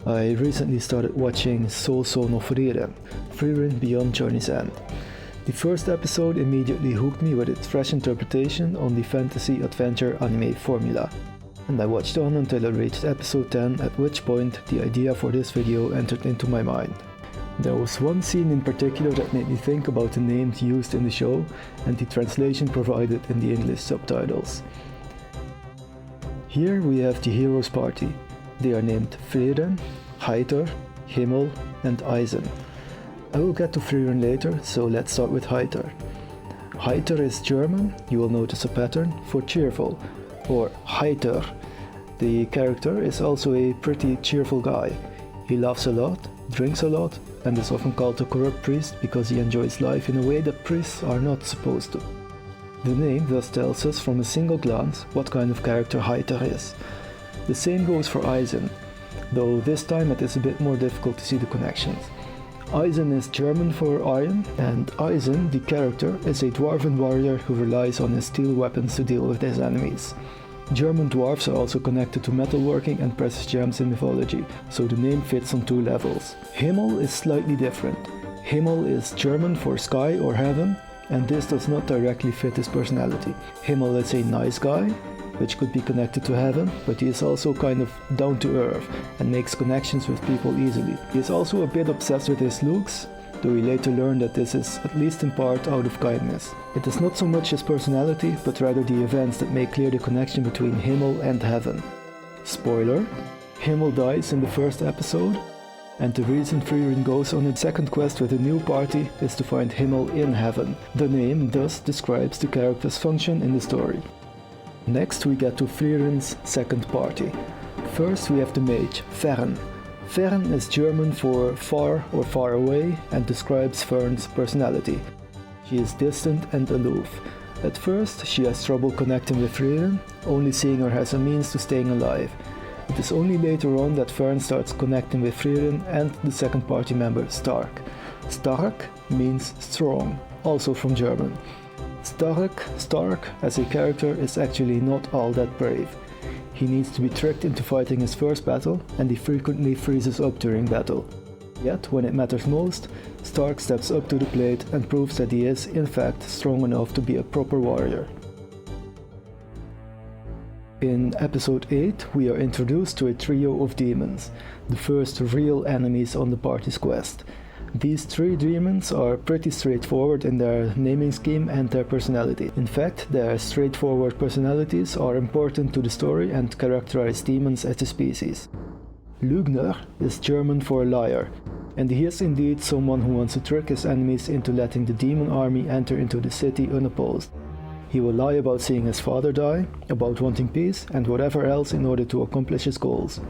I recently started watching Son of Frieren, Frieren Beyond Journey's End. The first episode immediately hooked me with its fresh interpretation on the fantasy adventure anime formula, and I watched on until I reached episode 10, at which point the idea for this video entered into my mind. There was one scene in particular that made me think about the names used in the show and the translation provided in the English subtitles. Here we have the hero's party. They are named Frieren, Heiter, Himmel and Eisen. I will get to Frieren later, so let's start with Heiter. Heiter is German, you will notice a pattern, for cheerful, or Heiter. The character is also a pretty cheerful guy. He laughs a lot, drinks a lot, and is often called a corrupt priest because he enjoys life in a way that priests are not supposed to. The name thus tells us from a single glance what kind of character Heiter is. The same goes for Eisen, though this time it is a bit more difficult to see the connections. Eisen is German for iron, and Eisen, the character, is a dwarven warrior who relies on his steel weapons to deal with his enemies. German dwarves are also connected to metalworking and precious gems in mythology, so the name fits on two levels. Himmel is slightly different. Himmel is German for sky or heaven, and this does not directly fit his personality. Himmel is a nice guy, which could be connected to heaven, but he is also kind of down to earth and makes connections with people easily. He is also a bit obsessed with his looks, though we later learn that this is at least in part out of kindness. It is not so much his personality, but rather the events that make clear the connection between Himmel and heaven. Spoiler: Himmel dies in the first episode, and the reason Frieren goes on a second quest with a new party is to find Himmel in heaven. The name thus describes the character's function in the story. Next we get to Frieren's second party. First we have the mage, Frieren. Frieren is German for far or far away and describes Frieren's personality. She is distant and aloof. At first she has trouble connecting with Frieren, only seeing her as a means to staying alive. It is only later on that Frieren starts connecting with Frieren and the second party member, Stark. Stark means strong, also from German. Stark as a character is actually not all that brave. He needs to be tricked into fighting his first battle, and he frequently freezes up during battle. Yet, when it matters most, Stark steps up to the plate and proves that he is, in fact, strong enough to be a proper warrior. In episode 8, we are introduced to a trio of demons, the first real enemies on the party's quest. These three demons are pretty straightforward in their naming scheme and their personality. In fact, their straightforward personalities are important to the story and characterize demons as a species. Lügner is German for liar, and he is indeed someone who wants to trick his enemies into letting the demon army enter into the city unopposed. He will lie about seeing his father die, about wanting peace, and whatever else in order to accomplish his goals.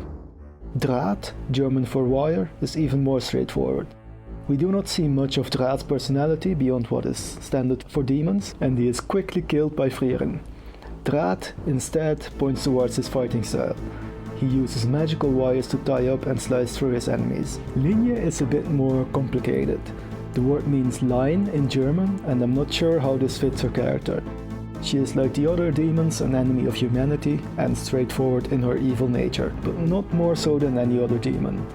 Draht, German for wire, is even more straightforward. We do not see much of Draht's personality beyond what is standard for demons, and he is quickly killed by Frieren. Draht instead points towards his fighting style. He uses magical wires to tie up and slice through his enemies. Linie is a bit more complicated. The word means line in German, and I'm not sure how this fits her character. She is like the other demons, an enemy of humanity and straightforward in her evil nature, but not more so than any other demon.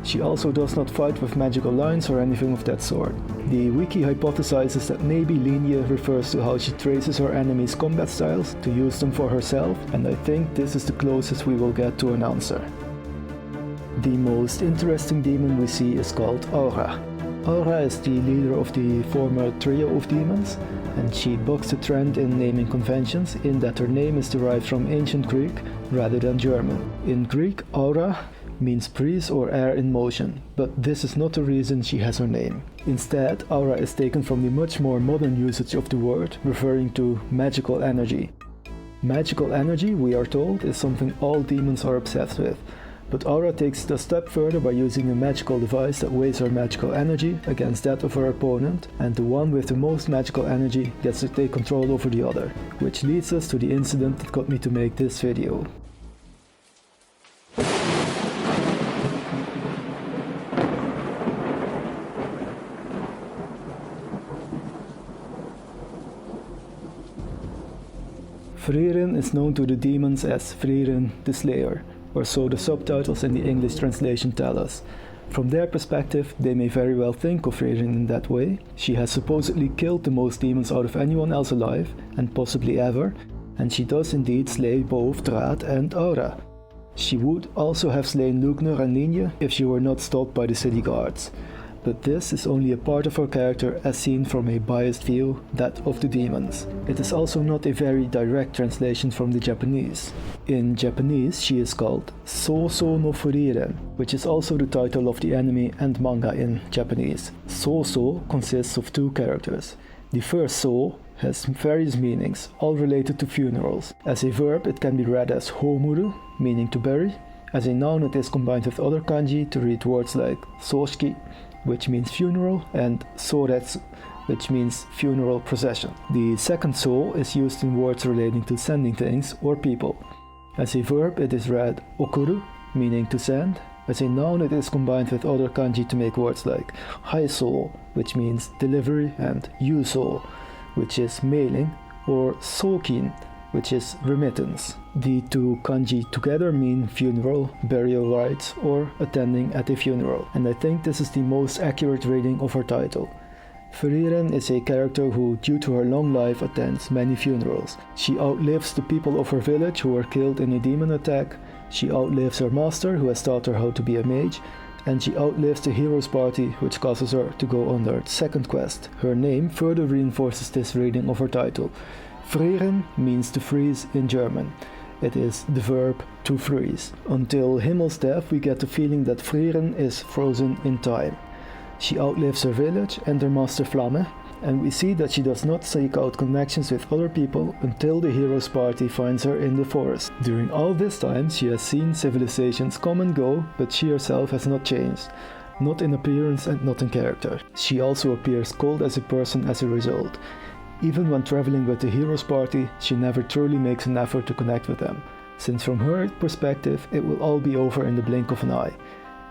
She also does not fight with magical lines or anything of that sort. The wiki hypothesizes that maybe Linie refers to how she traces her enemies' combat styles to use them for herself, and I think this is the closest we will get to an answer. The most interesting demon we see is called Aura. Aura is the leader of the former trio of demons, and she bucks the trend in naming conventions in that her name is derived from ancient Greek rather than German. In Greek, Aura means breeze or air in motion, but this is not the reason she has her name. Instead, aura is taken from the much more modern usage of the word, referring to magical energy. Magical energy, we are told, is something all demons are obsessed with, but Aura takes it a step further by using a magical device that weighs her magical energy against that of her opponent, and the one with the most magical energy gets to take control over the other, which leads us to the incident that got me to make this video. Frieren is known to the demons as Frieren the Slayer, or so the subtitles in the English translation tell us. From their perspective, they may very well think of Frieren in that way. She has supposedly killed the most demons out of anyone else alive, and possibly ever, and she does indeed slay both Draat and Aura. She would also have slain Lugner and Linje if she were not stopped by the city guards. But this is only a part of her character as seen from a biased view, that of the demons. It is also not a very direct translation from the Japanese. In Japanese she is called Sousou no Frieren, which is also the title of the anime and manga in Japanese. Sousou consists of two characters. The first So has various meanings, all related to funerals. As a verb it can be read as homuru, meaning to bury. As a noun it is combined with other kanji to read words like soshiki, which means funeral, and soretsu, which means funeral procession. The second so is used in words relating to sending things or people. As a verb it is read okuru, meaning to send. As a noun it is combined with other kanji to make words like haiso, which means delivery, and yuso, which is mailing, or sokin, which is remittance. The two kanji together mean funeral, burial rites, or attending at a funeral, and I think this is the most accurate reading of her title. Frieren is a character who, due to her long life, attends many funerals. She outlives the people of her village who were killed in a demon attack, she outlives her master who has taught her how to be a mage, and she outlives the hero's party, which causes her to go on her second quest. Her name further reinforces this reading of her title. Frieren means to freeze in German. It is the verb to freeze. Until Himmel's death we get the feeling that Frieren is frozen in time. She outlives her village and her master Flamme, and we see that she does not seek out connections with other people until the hero's party finds her in the forest. During all this time she has seen civilizations come and go, but she herself has not changed. Not in appearance and not in character. She also appears cold as a person as a result. Even when traveling with the hero's party, she never truly makes an effort to connect with them, since from her perspective it will all be over in the blink of an eye.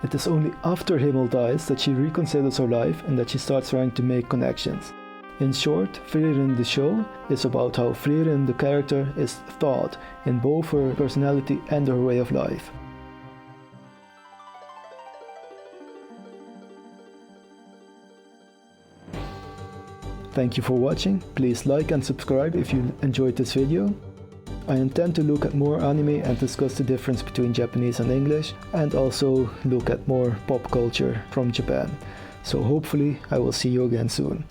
It is only after Himmel dies that she reconsiders her life and that she starts trying to make connections. In short, Frieren the show is about how Frieren the character is thought in both her personality and her way of life. Thank you for watching. Please like and subscribe if you enjoyed this video. I intend to look at more anime and discuss the difference between Japanese and English, and also look at more pop culture from Japan. So hopefully I will see you again soon.